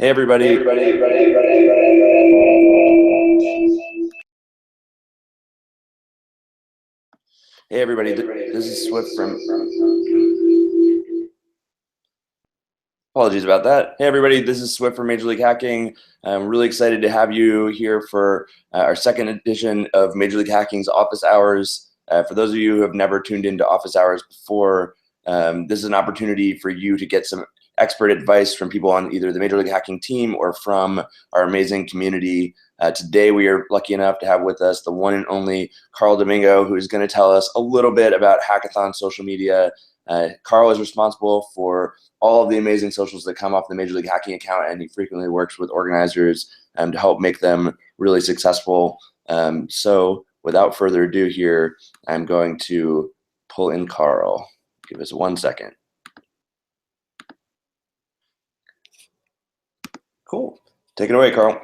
Hey everybody. Hey everybody, this is Swift from... Apologies about that. Hey everybody, this is Swift from Major League Hacking. I'm really excited to have you here for our second edition of Major League Hacking's Office Hours. For those of you who have never tuned into Office Hours before, this is an opportunity for you to get some expert advice from people on either the Major League Hacking team or from our amazing community. Today we are lucky enough to have with us the one and only Carl Domingo, who is going to tell us a little bit about Hackathon social media. Carl is responsible for all of the amazing socials that come off the Major League Hacking account, and he frequently works with organizers to help make them really successful. So without further ado here, I'm going to pull in Carl. Give us 1 second. Cool. Take it away, Carl.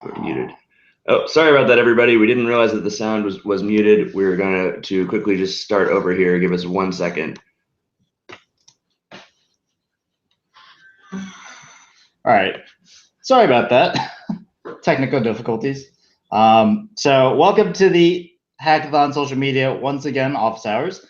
We're muted. Oh, sorry about that, everybody. We didn't realize that the sound was muted. We're going to quickly just start over here. Give us 1 second. All right. Sorry about that. Technical difficulties. So welcome to the Hackathon social media, once again, office hours.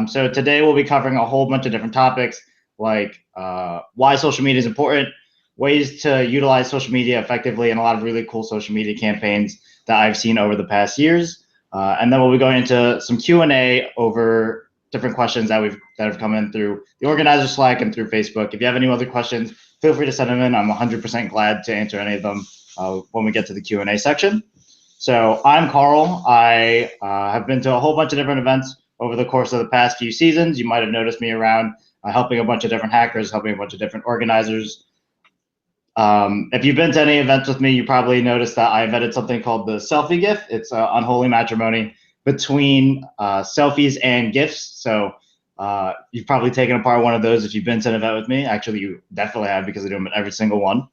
So today we'll be covering a whole bunch of different topics like why social media is important, ways to utilize social media effectively, and a lot of really cool social media campaigns that I've seen over the past years. And then we'll be going into some Q&A over different questions that have come in through the organizer Slack and through Facebook. If you have any other questions, feel free to send them in. I'm 100% glad to answer any of them when we get to the Q&A section. So I'm Carl. I have been to a whole bunch of different events over the course of the past few seasons. You might have noticed me around helping a bunch of different hackers, helping a bunch of different organizers. If you've been to any events with me, you probably noticed that I invented something called the selfie GIF. It's unholy matrimony between selfies and GIFs. So You've probably taken apart one of those if you've been to an event with me. Actually, you definitely have, because I do them at every single one.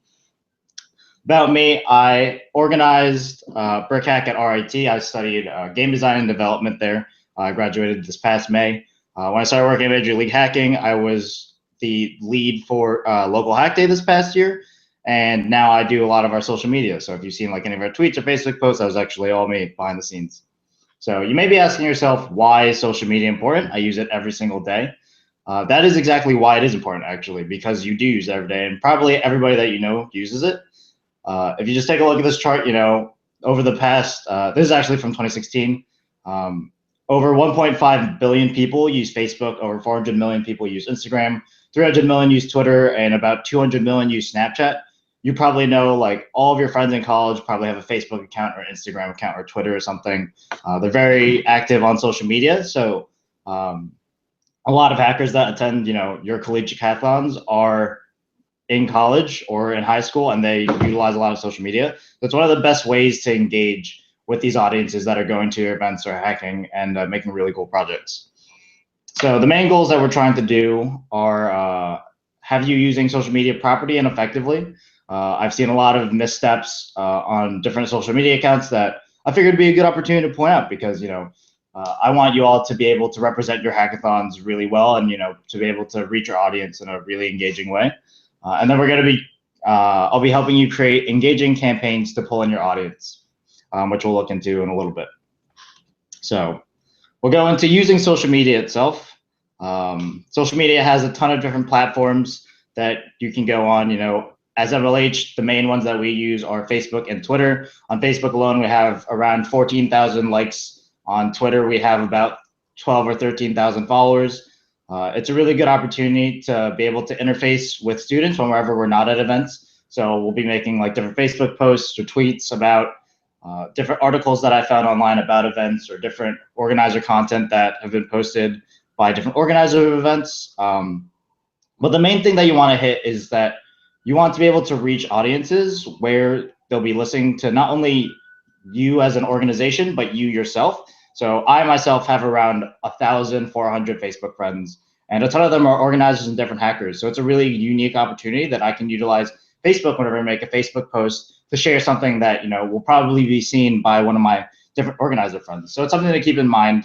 About me, I organized BITCAMP at RIT. I studied game design and development there. I graduated this past May. When I started working at Major League Hacking, I was the lead for local hack day this past year. And now I do a lot of our social media. So if you've seen like any of our tweets or Facebook posts, that was actually all me behind the scenes. So you may be asking yourself, why is social media important? I use it every single day. That is exactly why it is important, actually, because you do use it every day, and probably everybody that you know uses it. If you just take a look at this chart, over the past, this is actually from 2016, over 1.5 billion people use Facebook, over 400 million people use Instagram, 300 million use Twitter, and about 200 million use Snapchat. You probably know, like, all of your friends in college probably have a Facebook account or Instagram account or Twitter or something. They're very active on social media. So a lot of hackers that attend, your collegiate hackathons are in college or in high school, and they utilize a lot of social media. So it's one of the best ways to engage with these audiences that are going to your events or hacking and making really cool projects. So the main goals that we're trying to do are have you using social media properly and effectively. I've seen a lot of missteps on different social media accounts that I figured would be a good opportunity to point out, because I want you all to be able to represent your hackathons really well, and to be able to reach your audience in a really engaging way. And then we're going to be, I'll be helping you create engaging campaigns to pull in your audience, which we'll look into in a little bit. So we'll go into using social media itself. Social media has a ton of different platforms that you can go on. As MLH, the main ones that we use are Facebook and Twitter. On Facebook alone, we have around 14,000 likes. On Twitter, we have about 12 or 13,000 followers. It's a really good opportunity to be able to interface with students whenever we're not at events. So we'll be making like different Facebook posts or tweets about different articles that I found online about events, or different organizer content that have been posted by different organizers of events. But the main thing that you want to hit is that you want to be able to reach audiences where they'll be listening to not only you as an organization, but you yourself. So I myself have around 1,400 Facebook friends, and a ton of them are organizers and different hackers. So it's a really unique opportunity that I can utilize Facebook whenever I make a Facebook post to share something that will probably be seen by one of my different organizer friends. So it's something to keep in mind.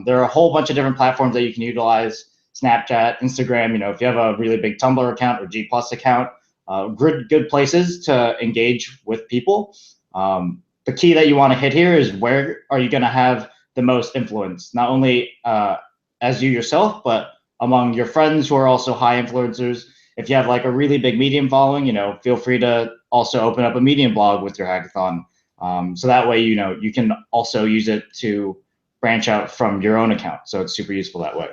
There are a whole bunch of different platforms that you can utilize: Snapchat, Instagram. If you have a really big Tumblr account or G+ account, good places to engage with people. The key that you want to hit here is, where are you going to have the most influence, not only as you yourself, but among your friends who are also high influencers. If you have like a really big Medium following, feel free to also open up a Medium blog with your hackathon. So that way, you can also use it to branch out from your own account. So it's super useful that way.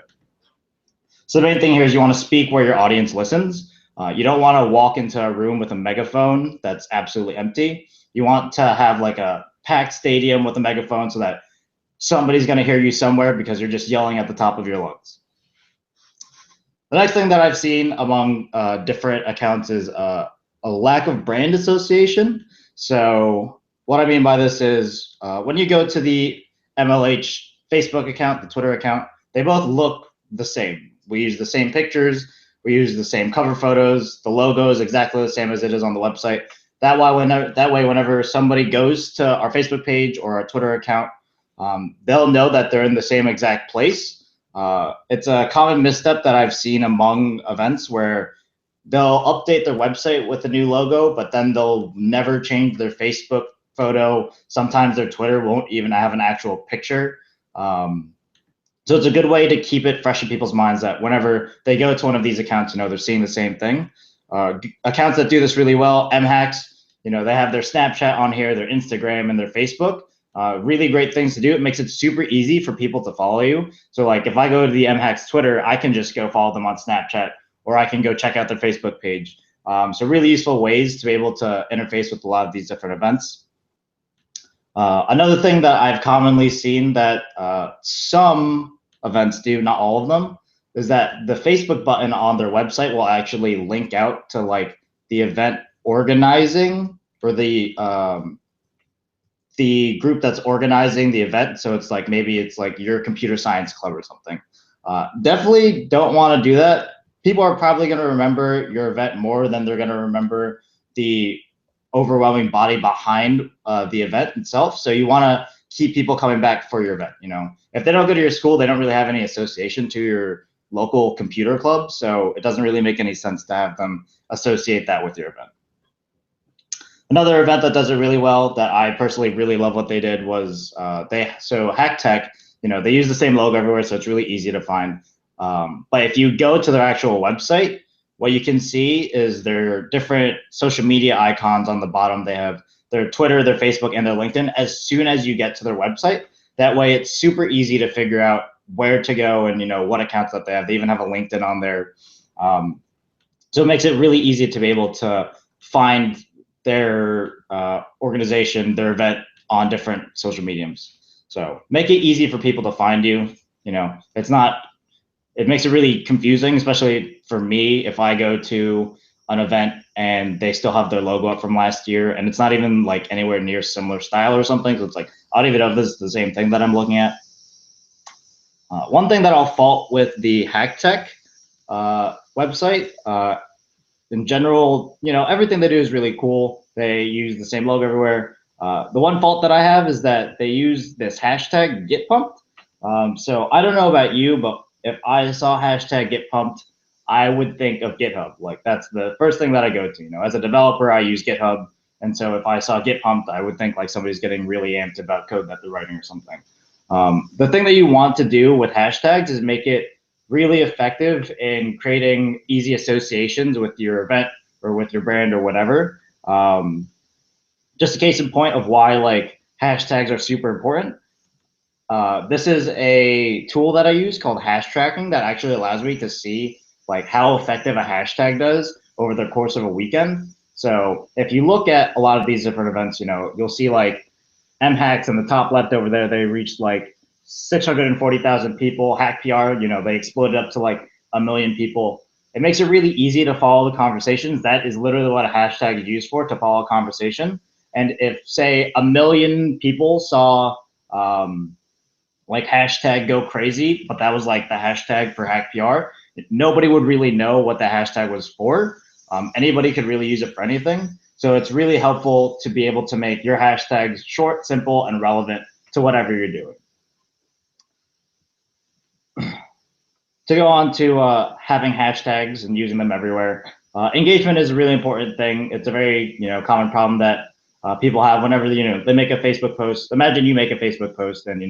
So the main thing here is you want to speak where your audience listens. You don't want to walk into a room with a megaphone that's absolutely empty. You want to have like a packed stadium with a megaphone, so that somebody's going to hear you somewhere, because you're just yelling at the top of your lungs. The next thing that I've seen among different accounts is a lack of brand association. So what I mean by this is, when you go to the MLH Facebook account, the Twitter account, they both look the same. We use the same pictures. We use the same cover photos. The logo is exactly the same as it is on the website. That way, whenever somebody goes to our Facebook page or our Twitter account, they'll know that they're in the same exact place. It's a common misstep that I've seen among events, where they'll update their website with a new logo, but then they'll never change their Facebook photo. Sometimes their Twitter won't even have an actual picture. So it's a good way to keep it fresh in people's minds, that whenever they go to one of these accounts, they're seeing the same thing. Accounts that do this really well, MHACKS, they have their Snapchat on here, their Instagram, and their Facebook. Really great things to do. It makes it super easy for people to follow you. So like, if I go to the MHACKS Twitter, I can just go follow them on Snapchat, or I can go check out their Facebook page. So really useful ways to be able to interface with a lot of these different events. Another thing that I've commonly seen that some events do, not all of them, is that the Facebook button on their website will actually link out to like the event organizing, or the group that's organizing the event. So it's like, maybe it's like your computer science club or something. Definitely don't want to do that. People are probably going to remember your event more than they're going to remember the overwhelming body behind the event itself. So you want to keep people coming back for your event. You know, if they don't go to your school, they don't really have any association to your local computer club. So it doesn't really make any sense to have them associate that with your event. Another event that does it really well that I personally really love what they did was so Hack Tech, you know, they use the same logo everywhere, so it's really easy to find. But if you go to their actual website, what you can see is their different social media icons on the bottom. They have their Twitter, their Facebook, and their LinkedIn as soon as you get to their website. That way it's super easy to figure out where to go and, you know, what accounts that they have. They even have a LinkedIn on there. So it makes it really easy to be able to find their organization, their event on different social mediums. So make it easy for people to find you. You know, it makes it really confusing, especially for me, if I go to an event and they still have their logo up from last year and it's not even like anywhere near similar style or something. So it's like, I don't even know if this is the same thing that I'm looking at. One thing that I'll fault with the Hack Tech website, in general, you know, everything they do is really cool. They use the same logo everywhere. The one fault that I have is that they use this hashtag get pumped. So I don't know about you, but if I saw hashtag get pumped, I would think of GitHub. Like that's the first thing that I go to. You know, as a developer, I use GitHub. And so if I saw get pumped, I would think like somebody's getting really amped about code that they're writing or something. The thing that you want to do with hashtags is make it really effective in creating easy associations with your event or with your brand or whatever. Just a case in point of why like hashtags are super important. This is a tool that I use called hash tracking that actually allows me to see like how effective a hashtag does over the course of a weekend. So if you look at a lot of these different events, you know, you'll see like MHACKS in the top left over there, they reached like 640,000 people. Hack PR, you know, they exploded up to like 1 million people. It makes it really easy to follow the conversations. That is literally what a hashtag is used for, to follow a conversation. And if, say, 1 million people saw like hashtag go crazy, but that was like the hashtag for Hack PR, nobody would really know what the hashtag was for. Anybody could really use it for anything. So it's really helpful to be able to make your hashtags short, simple, and relevant to whatever you're doing. To go on to having hashtags and using them everywhere, engagement is a really important thing. It's a very common problem that people have whenever they make a Facebook post. Imagine you make a Facebook post and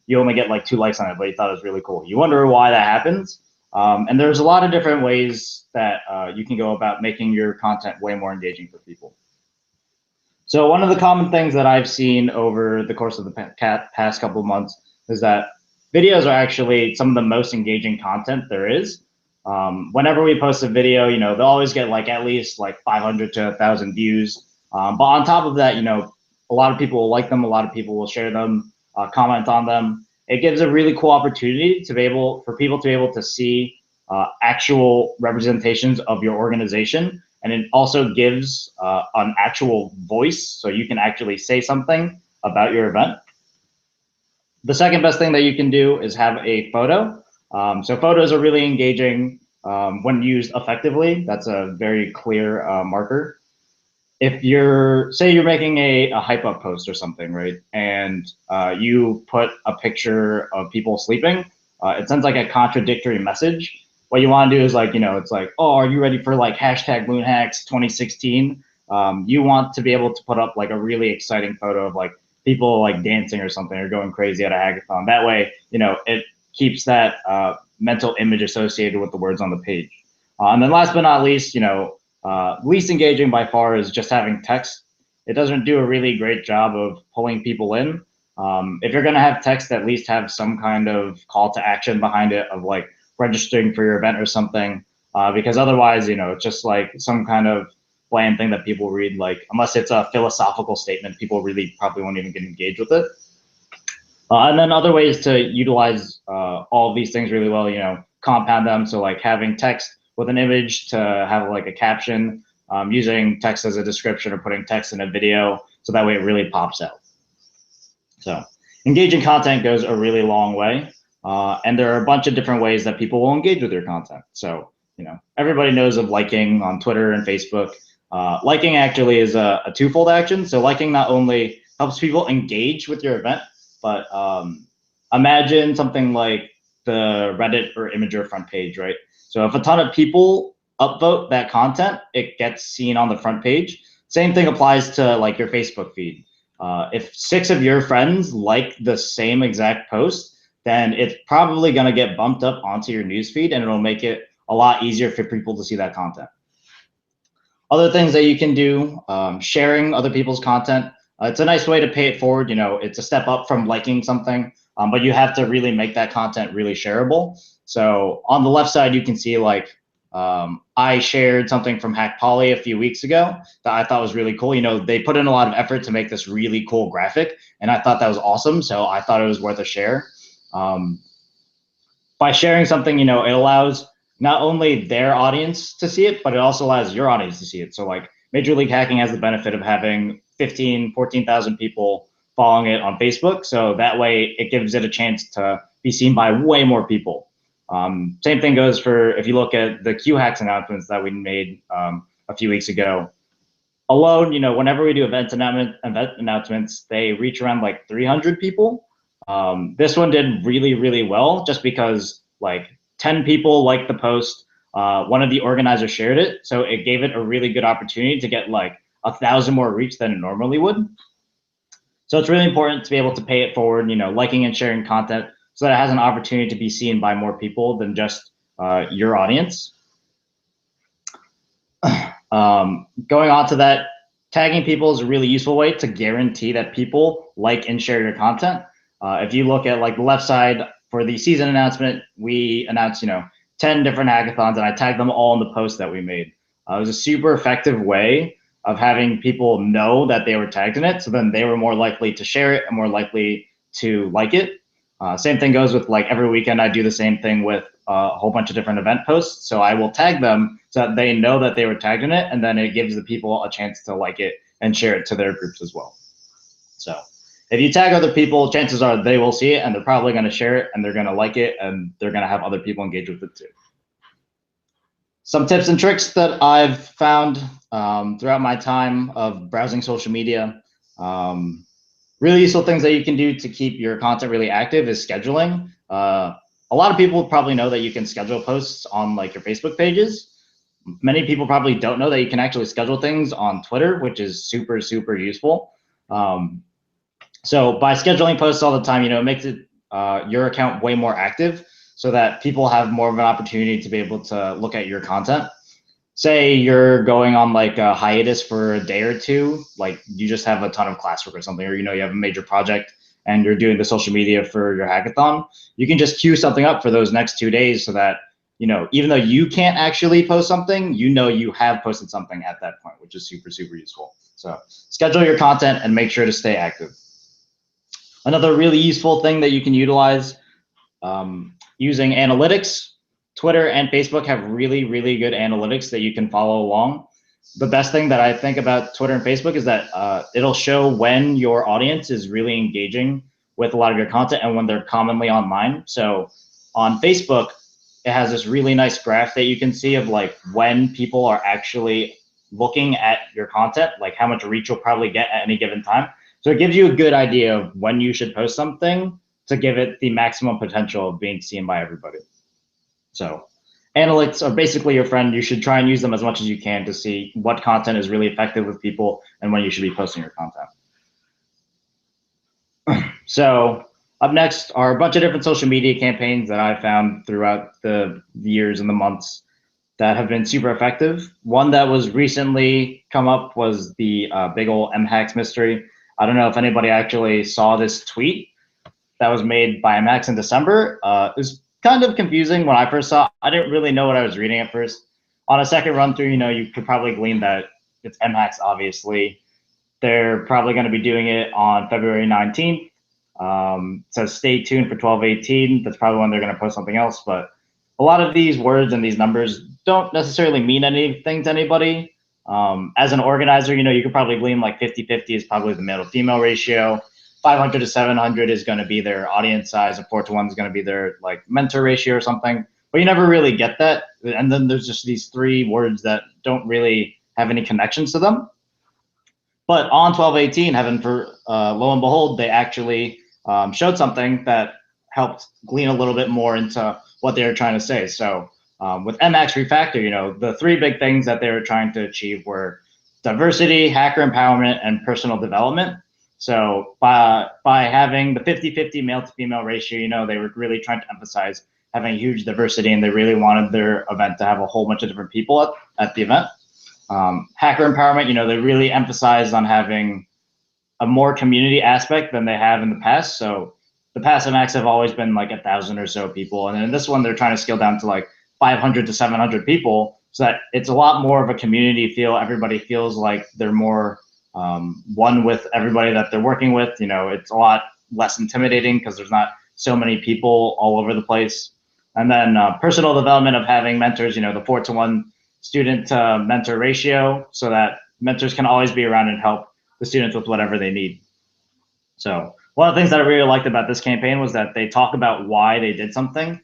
you only get like 2 likes on it, but you thought it was really cool. You wonder why that happens. And there's a lot of different ways that you can go about making your content way more engaging for people. So one of the common things that I've seen over the course of the past couple of months is that videos are actually some of the most engaging content there is. Whenever we post a video, they'll always get like at least like 500 to 1,000 views. But on top of that, a lot of people will like them, a lot of people will share them, comment on them. It gives a really cool opportunity for people to be able to see actual representations of your organization. And it also gives an actual voice, so you can actually say something about your event. The second best thing that you can do is have a photo. So photos are really engaging when used effectively. That's a very clear marker. If say you're making a hype up post or something, right? And you put a picture of people sleeping, it sends like a contradictory message. What you want to do is like, it's like, oh, are you ready for like hashtag MoonHacks 2016? You want to be able to put up like a really exciting photo of like people like dancing or something or going crazy at a hackathon. That way, it keeps that mental image associated with the words on the page. And then last but not least, least engaging by far is just having text. It doesn't do a really great job of pulling people in. If you're going to have text, at least have some kind of call to action behind it of like registering for your event or something, because otherwise, it's just like some kind of bland thing that people read, like unless it's a philosophical statement, people really probably won't even get engaged with it. And then other ways to utilize all of these things really well, compound them. So like having text with an image to have like a caption, using text as a description or putting text in a video, so that way it really pops out. So engaging content goes a really long way. And there are a bunch of different ways that people will engage with your content. So, everybody knows of liking on Twitter and Facebook. Liking actually is a twofold action. So liking not only helps people engage with your event, but imagine something like the Reddit or Imgur front page, right? So if a ton of people upvote that content, it gets seen on the front page. Same thing applies to like your Facebook feed. If 6 of your friends like the same exact post, then it's probably going to get bumped up onto your newsfeed, and it'll make it a lot easier for people to see that content. Other things that you can do, sharing other people's content. It's a nice way to pay it forward. It's a step up from liking something, but you have to really make that content really shareable. So on the left side, you can see like I shared something from Hack Poly a few weeks ago that I thought was really cool. They put in a lot of effort to make this really cool graphic, and I thought that was awesome. So I thought it was worth a share. By sharing something, it allows not only their audience to see it, but it also allows your audience to see it. So like Major League Hacking has the benefit of having 14,000 people following it on Facebook. So that way it gives it a chance to be seen by way more people. Same thing goes for if you look at the Q-Hacks announcements that we made a few weeks ago. Alone, whenever we do event announcements, they reach around like 300 people. This one did really, really well just because like 10 people liked the post. One of the organizers shared it. So it gave it a really good opportunity to get like 1,000 more reach than it normally would. So it's really important to be able to pay it forward, liking and sharing content so that it has an opportunity to be seen by more people than just your audience. Going on to that, tagging people is a really useful way to guarantee that people like and share your content. If you look at like the left side for the season announcement, we announced 10 different hackathons, and I tagged them all in the post that we made. It was a super effective way of having people know that they were tagged in it, so then they were more likely to share it and more likely to like it. Same thing goes with like every weekend I do the same thing with a whole bunch of different event posts. So I will tag them so that they know that they were tagged in it, and then it gives the people a chance to like it and share it to their groups as well. So if you tag other people, chances are they will see it, and they're probably going to share it, and they're going to like it, and they're going to have other people engage with it too. Some tips and tricks that I've found throughout my time of browsing social media. Really useful things that you can do to keep your content really active is scheduling. A lot of people probably know that you can schedule posts on like your Facebook pages. Many people probably don't know that you can actually schedule things on Twitter, which is super, super useful. So by scheduling posts all the time, it makes it your account way more active so that people have more of an opportunity to be able to look at your content. Say you're going on like a hiatus for a day or two, like you just have a ton of classwork or something, or you have a major project and you're doing the social media for your hackathon, you can just queue something up for those next 2 days so that, even though you can't actually post something, you have posted something at that point, which is super, super useful. So schedule your content and make sure to stay active. Another really useful thing that you can utilize, using analytics. Twitter and Facebook have really, really good analytics that you can follow along. The best thing that I think about Twitter and Facebook is that it'll show when your audience is really engaging with a lot of your content and when they're commonly online. So on Facebook, it has this really nice graph that you can see of like when people are actually looking at your content, like how much reach you'll probably get at any given time. So it gives you a good idea of when you should post something to give it the maximum potential of being seen by everybody. So analytics are basically your friend. You should try and use them as much as you can to see what content is really effective with people and when you should be posting your content. So up next are a bunch of different social media campaigns that I found throughout the years and the months that have been super effective. One that was recently come up was the big ol' MHACKS mystery. I don't know if anybody actually saw this tweet that was made by MHACKS in December. It was kind of confusing when I first saw it. I didn't really know what I was reading at first. On a second run through, you could probably glean that it's MHACKS, obviously. They're probably going to be doing it on February 19th. So stay tuned for 12/18. That's probably when they're going to post something else. But a lot of these words and these numbers don't necessarily mean anything to anybody. As an organizer, you could probably glean like 50-50 is probably the male to female ratio. 500 to 700 is going to be their audience size, and 4:1 is going to be their like mentor ratio or something. But you never really get that. And then there's just these three words that don't really have any connections to them. But on 12/18, heaven for lo and behold, they actually showed something that helped glean a little bit more into what they were trying to say. So with MHACKS Refactor, you know, the three big things that they were trying to achieve were diversity, hacker empowerment, and personal development. So by having the 50-50 male to female ratio, you know, they were really trying to emphasize having huge diversity, and they really wanted their event to have a whole bunch of different people at the event. Hacker empowerment, you know, they really emphasized on having a more community aspect than they have in the past. So the past MHACKS have always been like 1,000 or so people. And in this one, they're trying to scale down to like 500 to 700 people so that it's a lot more of a community feel. Everybody feels like they're more one with everybody that they're working with. You know, it's a lot less intimidating because there's not so many people all over the place. And then personal development of having mentors, you know, the 4:1 student to mentor ratio so that mentors can always be around and help the students with whatever they need. So one of the things that I really liked about this campaign was that they talk about why they did something,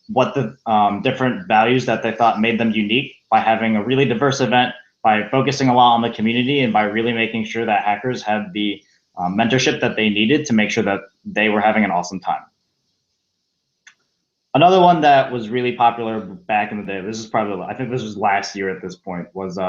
what the different values that they thought made them unique by having a really diverse event, by focusing a lot on the community, and by really making sure that hackers had the mentorship that they needed to make sure that they were having an awesome time. Another one that was really popular back in the day, this is probably, I think this was last year at this point, was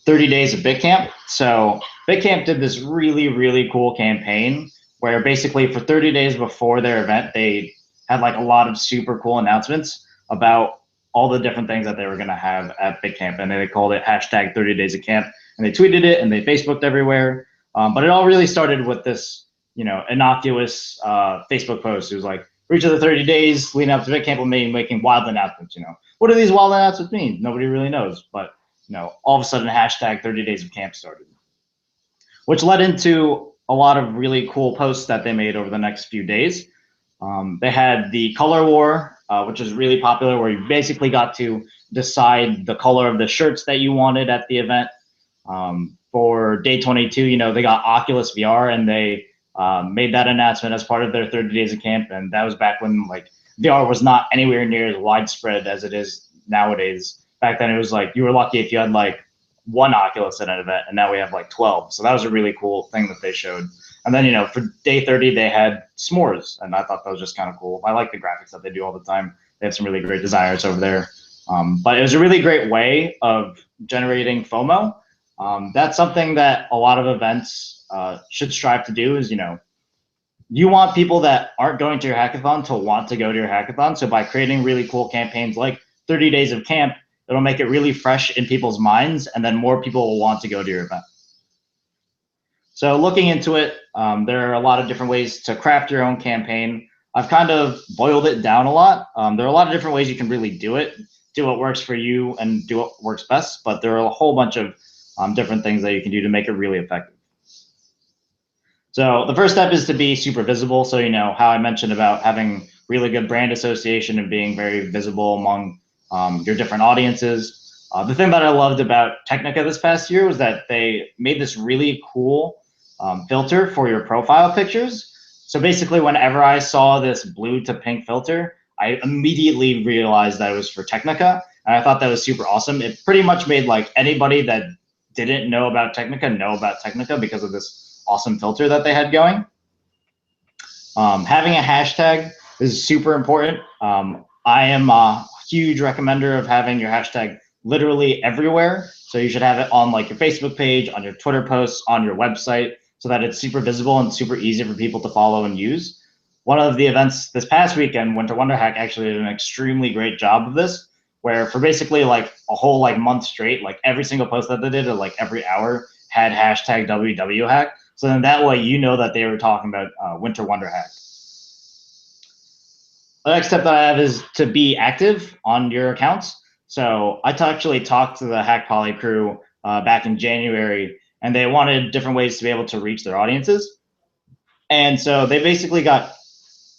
30 Days of BITCAMP. So BITCAMP did this really, really cool campaign where basically for 30 days before their event, they had like a lot of super cool announcements about all the different things that they were gonna have at BITCAMP. And they called it hashtag 30 Days of Camp. And they tweeted it and they Facebooked everywhere. But it all really started with this, you know, innocuous Facebook post. It was like, for each of the 30 days leading up to BITCAMP, we'll be making wild announcements. You know, what do these wild announcements mean? Nobody really knows. But you know, all of a sudden, hashtag 30 Days of Camp started, which led into a lot of really cool posts that they made over the next few days. They had the color war, which is really popular, where you basically got to decide the color of the shirts that you wanted at the event. For day 22, you know, they got Oculus VR, and they made that announcement as part of their 30 Days of Camp. And that was back when like VR was not anywhere near as widespread as it is nowadays. Back then it was like you were lucky if you had like one Oculus at an event, and now we have like 12. So that was a really cool thing that they showed. And then, you know, for day 30, they had s'mores, and I thought that was just kind of cool. I like the graphics that they do all the time. They have some really great designers over there. But it was a really great way of generating FOMO. That's something that a lot of events should strive to do is, you know, you want people that aren't going to your hackathon to want to go to your hackathon. So by creating really cool campaigns like 30 Days of Camp, it'll make it really fresh in people's minds, and then more people will want to go to your event. So looking into it, there are a lot of different ways to craft your own campaign. I've kind of boiled it down a lot. There are a lot of different ways you can really do it, do what works for you and do what works best, but there are a whole bunch of different things that you can do to make it really effective. So the first step is to be super visible. So, you know, how I mentioned about having really good brand association and being very visible among your different audiences. The thing that I loved about Technica this past year was that they made this really cool filter for your profile pictures. So basically, whenever I saw this blue to pink filter, I immediately realized that it was for Technica. And I thought that was super awesome. It pretty much made like anybody that didn't know about Technica because of this awesome filter that they had going. Having a hashtag is super important. I am a huge recommender of having your hashtag literally everywhere. So you should have it on like your Facebook page, on your Twitter posts, on your website, so that it's super visible and super easy for people to follow and use. One of the events this past weekend, Winter Wonder Hack, actually did an extremely great job of this, where for basically like a whole like month straight, like every single post that they did, or like every hour, had hashtag WWHack. So then that way you know that they were talking about Winter Wonder Hack. The next step that I have is to be active on your accounts. So I actually talked to the Hack Poly crew back in January, and they wanted different ways to be able to reach their audiences. And so they basically got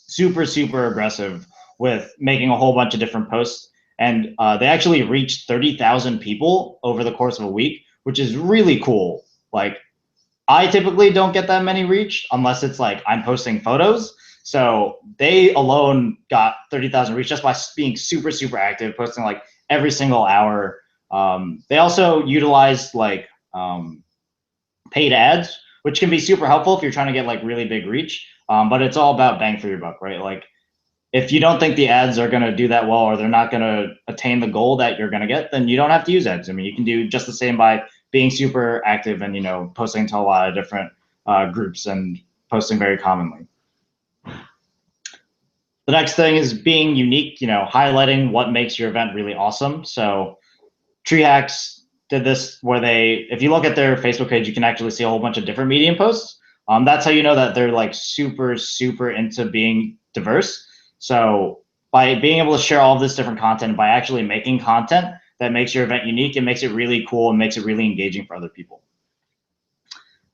super, super aggressive with making a whole bunch of different posts. And they actually reached 30,000 people over the course of a week, which is really cool. Like, I typically don't get that many reach unless it's like I'm posting photos. So they alone got 30,000 reach just by being super, super active, posting like every single hour. They also utilized like paid ads, which can be super helpful if you're trying to get like really big reach. But it's all about bang for your buck, right? Like if you don't think the ads are going to do that well, or they're not going to attain the goal that you're going to get, then you don't have to use ads. I mean, you can do just the same by being super active and, you know, posting to a lot of different groups and posting very commonly. The next thing is being unique, you know, highlighting what makes your event really awesome. So TreeHacks did this where they, if you look at their Facebook page, you can actually see a whole bunch of different Medium posts. That's how you know that they're like super, super into being diverse. So by being able to share all of this different content, by actually making content that makes your event unique, it makes it really cool and makes it really engaging for other people.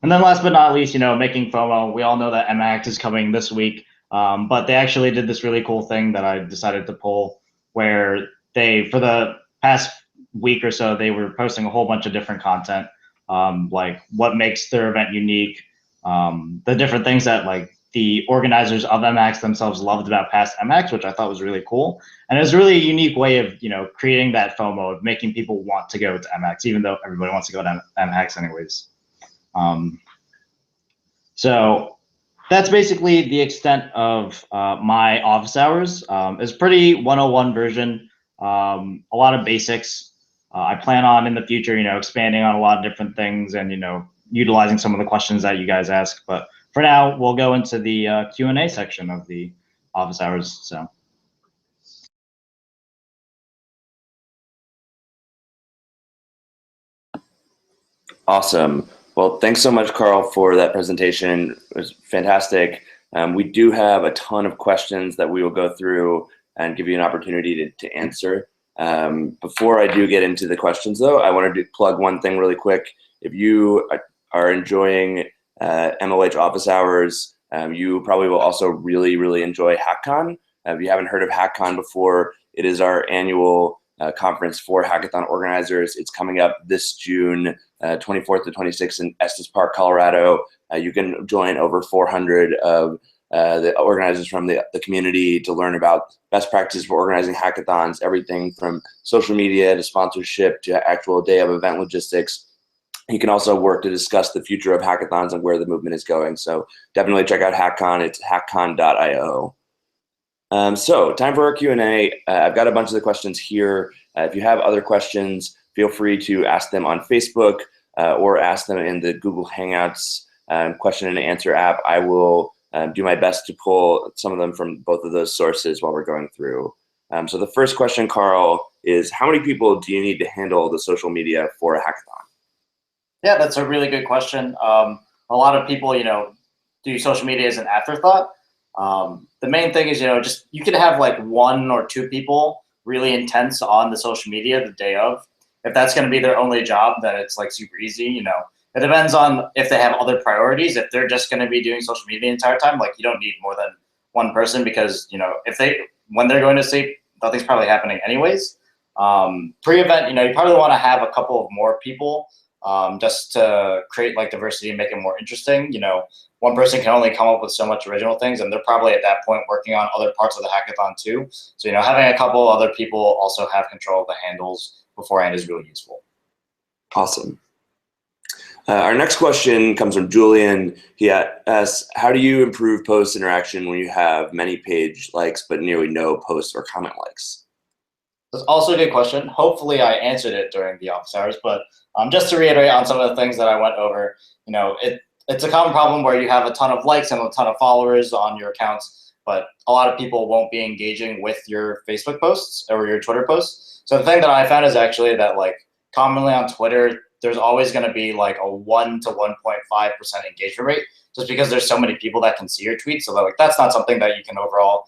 And then last but not least, you know, making FOMO. We all know that MHACKS is coming this week, but they actually did this really cool thing that I decided to pull where they, for the past week or so, they were posting a whole bunch of different content, like what makes their event unique, the different things that like the organizers of MHACKS themselves loved about past MHACKS, which I thought was really cool. And it was really a unique way of, you know, creating that FOMO of making people want to go to MHACKS, even though everybody wants to go to MHACKS anyways. So that's basically the extent of my office hours. It's pretty 101 version, a lot of basics. I plan on in the future, you know, expanding on a lot of different things and, you know, utilizing some of the questions that you guys ask. But for now, we'll go into the Q&A section of the office hours. So. Awesome. Well, thanks so much, Carl, for that presentation. It was fantastic. We do have a ton of questions that we will go through and give you an opportunity to answer. Before I do get into the questions, though, I wanted to plug one thing really quick. If you are enjoying MLH office hours, you probably will also really, really enjoy HackCon. If you haven't heard of HackCon before, it is our annual conference for hackathon organizers. It's coming up this June 24th to 26th in Estes Park, Colorado. You can join over 400 of the organizers from the community to learn about best practices for organizing hackathons, everything from social media to sponsorship to actual day of event logistics. You can also work to discuss the future of hackathons and where the movement is going. So definitely check out HackCon. It's hackcon.io. So time for our Q&A. I've got a bunch of the questions here. If you have other questions, feel free to ask them on Facebook or ask them in the Google Hangouts question and answer app. I will do my best to pull some of them from both of those sources while we're going through. So the first question, Carl, is how many people do you need to handle the social media for a hackathon? Yeah, that's a really good question. A lot of people, you know, do social media as an afterthought. The main thing is, you know, just you could have like 1 or 2 people really intense on the social media the day of. If that's going to be their only job, then it's like super easy. You know, it depends on if they have other priorities. If they're just going to be doing social media the entire time, like you don't need more than 1 person because, you know, when they're going to sleep, nothing's probably happening anyways. Pre-event, you know, you probably want to have a couple of more people just to create like diversity and make it more interesting. You know, 1 person can only come up with so much original things, and they're probably at that point working on other parts of the hackathon too. So, you know, having a couple other people also have control of the handles beforehand is really useful. Awesome. Our next question comes from Julian. He asks, how do you improve post interaction when you have many page likes but nearly no post or comment likes? That's also a good question. Hopefully I answered it during the office hours, but just to reiterate on some of the things that I went over, you know, it's a common problem where you have a ton of likes and a ton of followers on your accounts, but a lot of people won't be engaging with your Facebook posts or your Twitter posts. So the thing that I found is actually that like commonly on Twitter, there's always going to be like a 1 to 1.5% engagement rate just because there's so many people that can see your tweets. So that, like, that's not something that you can overall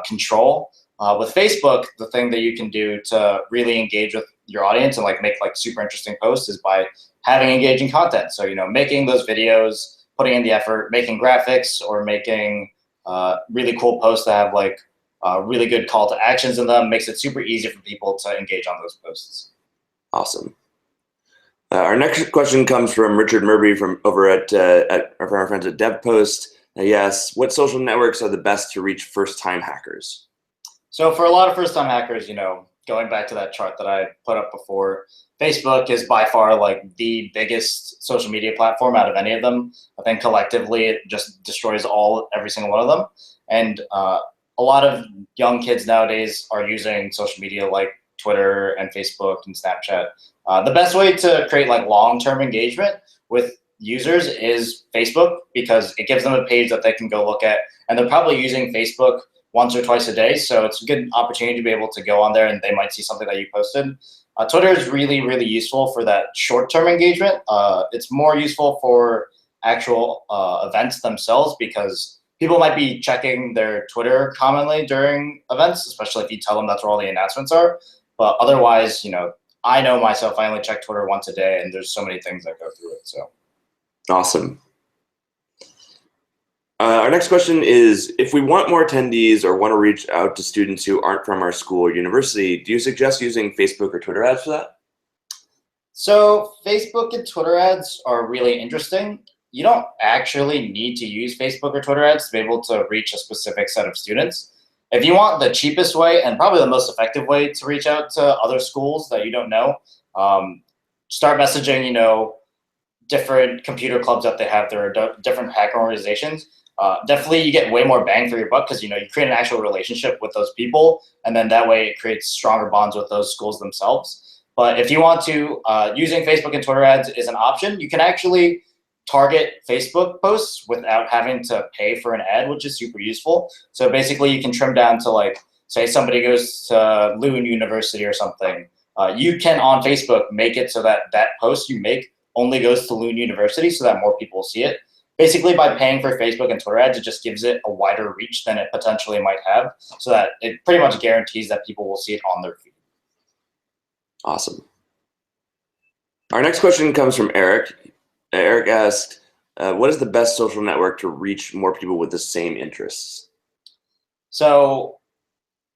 control. With Facebook, the thing that you can do to really engage with your audience and like make like super interesting posts is by having engaging content. So, you know, making those videos, putting in the effort, making graphics, or making really cool posts that have like really good call to actions in them makes it super easy for people to engage on those posts. Awesome. Our next question comes from Richard Murby from over at our friends at DevPost. He asks, what social networks are the best to reach first-time hackers? So for a lot of first-time hackers, going back to that chart that I put up before, Facebook is by far like the biggest social media platform out of any of them. I think collectively it just destroys every single one of them. And a lot of young kids nowadays are using social media like Twitter and Facebook and Snapchat. The best way to create like long-term engagement with users is Facebook, because it gives them a page that they can go look at, and they're probably using Facebook once or twice a day, so it's a good opportunity to be able to go on there and they might see something that you posted. Twitter is really, really useful for that short-term engagement. It's more useful for actual events themselves, because people might be checking their Twitter commonly during events, especially if you tell them that's where all the announcements are. But otherwise, I know myself, I only check Twitter once a day, and there's so many things that go through it. So awesome. Our next question is, if we want more attendees or want to reach out to students who aren't from our school or university, do you suggest using Facebook or Twitter ads for that? So Facebook and Twitter ads are really interesting. You don't actually need to use Facebook or Twitter ads to be able to reach a specific set of students. If you want the cheapest way and probably the most effective way to reach out to other schools that you don't know, start messaging, different computer clubs that they have. There are different hacker organizations. Definitely you get way more bang for your buck, because you create an actual relationship with those people, and then that way it creates stronger bonds with those schools themselves. But if you want to, using Facebook and Twitter ads is an option. You can actually target Facebook posts without having to pay for an ad, which is super useful. So basically you can trim down to, like, say somebody goes to Loon University or something. You can on Facebook make it so that that post you make only goes to Loon University, so that more people will see it. Basically, by paying for Facebook and Twitter ads, it just gives it a wider reach than it potentially might have, so that it pretty much guarantees that people will see it on their feed. Awesome. Our next question comes from Eric. Eric asked, what is the best social network to reach more people with the same interests? So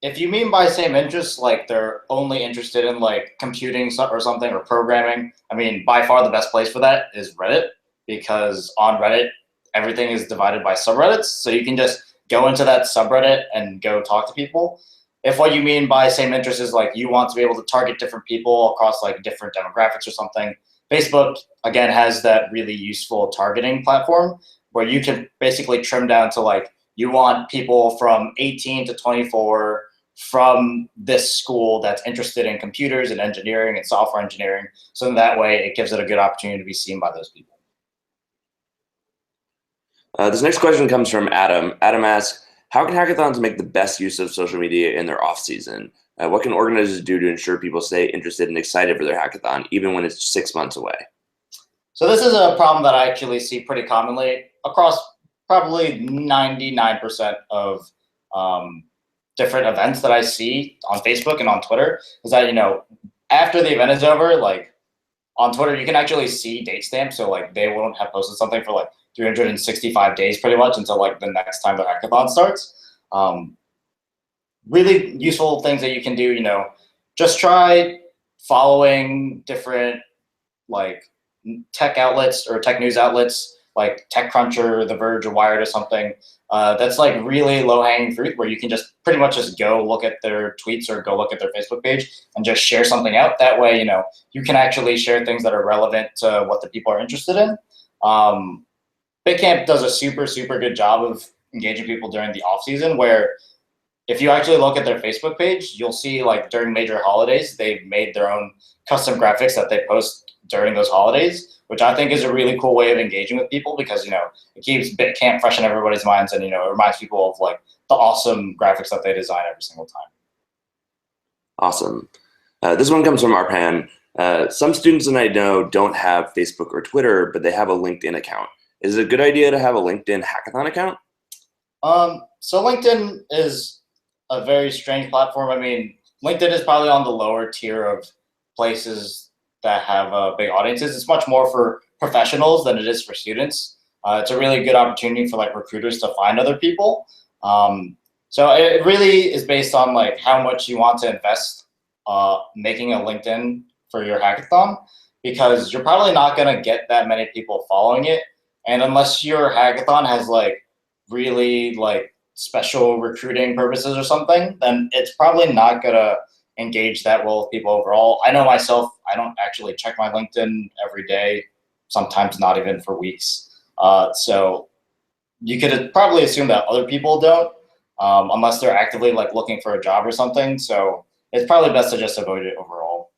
if you mean by same interests, like they're only interested in like computing or something, or programming, I mean, by far the best place for that is Reddit, because on Reddit, everything is divided by subreddits. So you can just go into that subreddit and go talk to people. If what you mean by same interest is like you want to be able to target different people across like different demographics or something, Facebook, again, has that really useful targeting platform where you can basically trim down to like, you want people from 18 to 24 from this school that's interested in computers and engineering and software engineering. So in that way, it gives it a good opportunity to be seen by those people. This next question comes from Adam. Adam asks, how can hackathons make the best use of social media in their off season? What can organizers do to ensure people stay interested and excited for their hackathon, even when it's 6 months away? So this is a problem that I actually see pretty commonly across probably 99% of different events that I see on Facebook and on Twitter, is that, after the event is over, like on Twitter, you can actually see date stamps. So like they won't have posted something for like 365 days pretty much until like the next time the hackathon starts. Really useful things that you can do, just try following different like tech outlets or tech news outlets like TechCrunch, The Verge, or Wired or something. That's like really low-hanging fruit, where you can just pretty much just go look at their tweets or go look at their Facebook page and just share something out. That way, you can actually share things that are relevant to what the people are interested in. BITCAMP does a super, super good job of engaging people during the off season, where if you actually look at their Facebook page, you'll see like during major holidays, they've made their own custom graphics that they post during those holidays, which I think is a really cool way of engaging with people, because, it keeps BITCAMP fresh in everybody's minds, and, it reminds people of like the awesome graphics that they design every single time. Awesome. This one comes from Arpan. Some students that I know don't have Facebook or Twitter, but they have a LinkedIn account. Is it a good idea to have a LinkedIn hackathon account? So LinkedIn is a very strange platform. I mean, LinkedIn is probably on the lower tier of places that have big audiences. It's much more for professionals than it is for students. It's a really good opportunity for like recruiters to find other people. So it really is based on like how much you want to invest making a LinkedIn for your hackathon. because you're probably not going to get that many people following it. And unless your hackathon has like really like special recruiting purposes or something, then it's probably not going to engage that well with people overall. I know myself, I don't actually check my LinkedIn every day, sometimes not even for weeks. So you could probably assume that other people don't, unless they're actively like looking for a job or something. So it's probably best to just avoid it overall.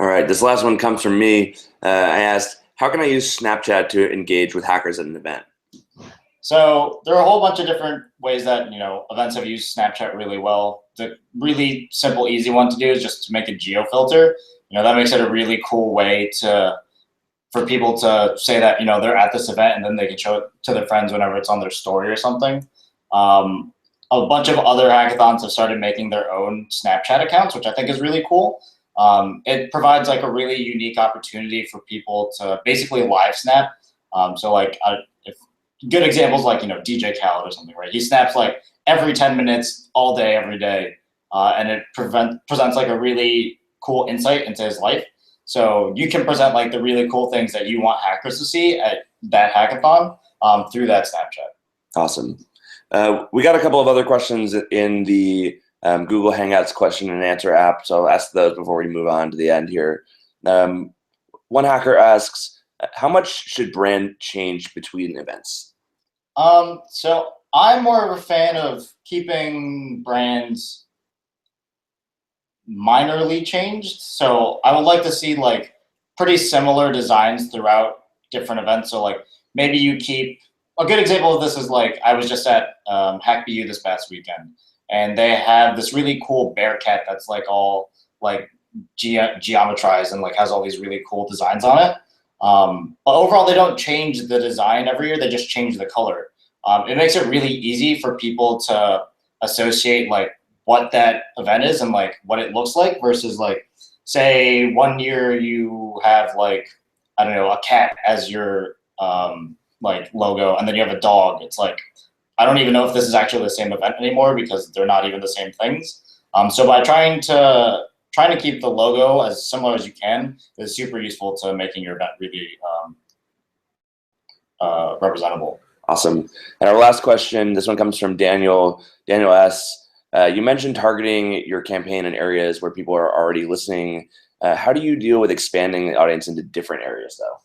All right, this last one comes from me. I asked, how can I use Snapchat to engage with hackers at an event? So there are a whole bunch of different ways that events have used Snapchat really well. The really simple, easy one to do is just to make a geo filter. That makes it a really cool way for people to say that they're at this event, and then they can show it to their friends whenever it's on their story or something. A bunch of other hackathons have started making their own Snapchat accounts, which I think is really cool. It provides like a really unique opportunity for people to basically live snap. So like if good examples like DJ Khaled or something, right? He snaps like every 10 minutes, all day, every day, and it presents like a really cool insight into his life. So you can present like the really cool things that you want hackers to see at that hackathon through that Snapchat. Awesome. We got a couple of other questions in the Google Hangouts question and answer app, so I'll ask those before we move on to the end here. One hacker asks, how much should brand change between events? So I'm more of a fan of keeping brands minorly changed. So I would like to see like pretty similar designs throughout different events. So like maybe you keep, a good example of this is like I was just at HackBU this past weekend, and they have this really cool bear cat that's like all like geometrized and like has all these really cool designs on it. But overall, they don't change the design every year. They just change the color. It makes it really easy for people to associate like what that event is and like what it looks like versus like, say one year you have like, I don't know, a cat as your like logo, and then you have a dog. It's like, I don't even know if this is actually the same event anymore because they're not even the same things. So by trying to keep the logo as similar as you can is super useful to making your event really representable. Awesome. And our last question, this one comes from Daniel. Daniel asks, you mentioned targeting your campaign in areas where people are already listening. How do you deal with expanding the audience into different areas though?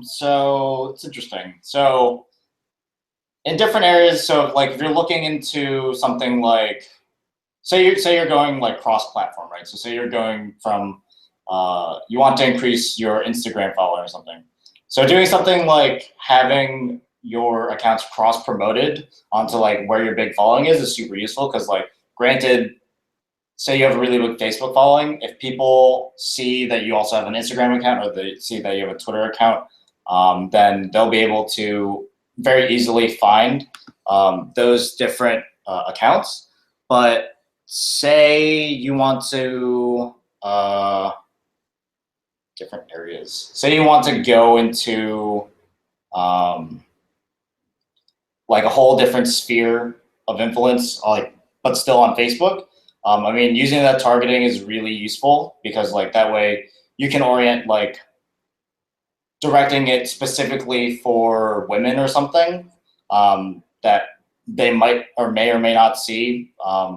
So it's interesting. So in different areas, so like if you're looking into something like, say you're going like cross-platform, right? So say you're going from, you want to increase your Instagram following or something. So doing something like having your accounts cross-promoted onto like where your big following is super useful, because like granted, say you have a really big Facebook following, if people see that you also have an Instagram account or they see that you have a Twitter account, then they'll be able to very easily find those different accounts. But say you want to, different areas. Say you want to go into like a whole different sphere of influence, like, but still on Facebook. I mean, using that targeting is really useful because like that way you can orient like directing it specifically for women or something that they might or may not see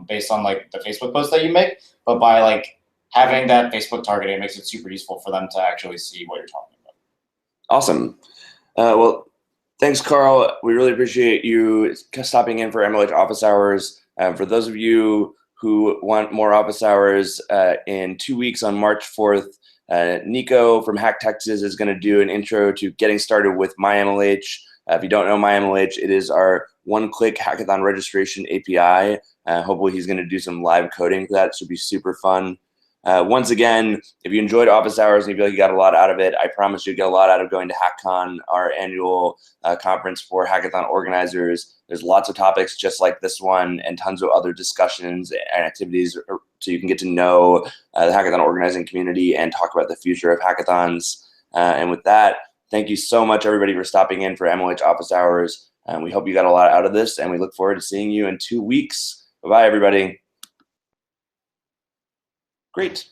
based on like the Facebook post that you make. But by like having that Facebook targeting, it makes it super useful for them to actually see what you're talking about. Awesome. Well, thanks, Carl. We really appreciate you stopping in for MLH office hours. For those of you who want more office hours, in 2 weeks on March 4th, Nico from Hack Texas is going to do an intro to getting started with MyMLH. If you don't know MyMLH, it is our one-click hackathon registration API. Hopefully he's going to do some live coding for that. It should be super fun. Once again, if you enjoyed office hours and you feel like you got a lot out of it, I promise you get a lot out of going to HackCon, our annual conference for hackathon organizers. There's lots of topics just like this one and tons of other discussions and activities so you can get to know the hackathon organizing community and talk about the future of hackathons. And with that, thank you so much, everybody, for stopping in for MLH office hours. We hope you got a lot out of this, and we look forward to seeing you in 2 weeks. Bye-bye, everybody. Great.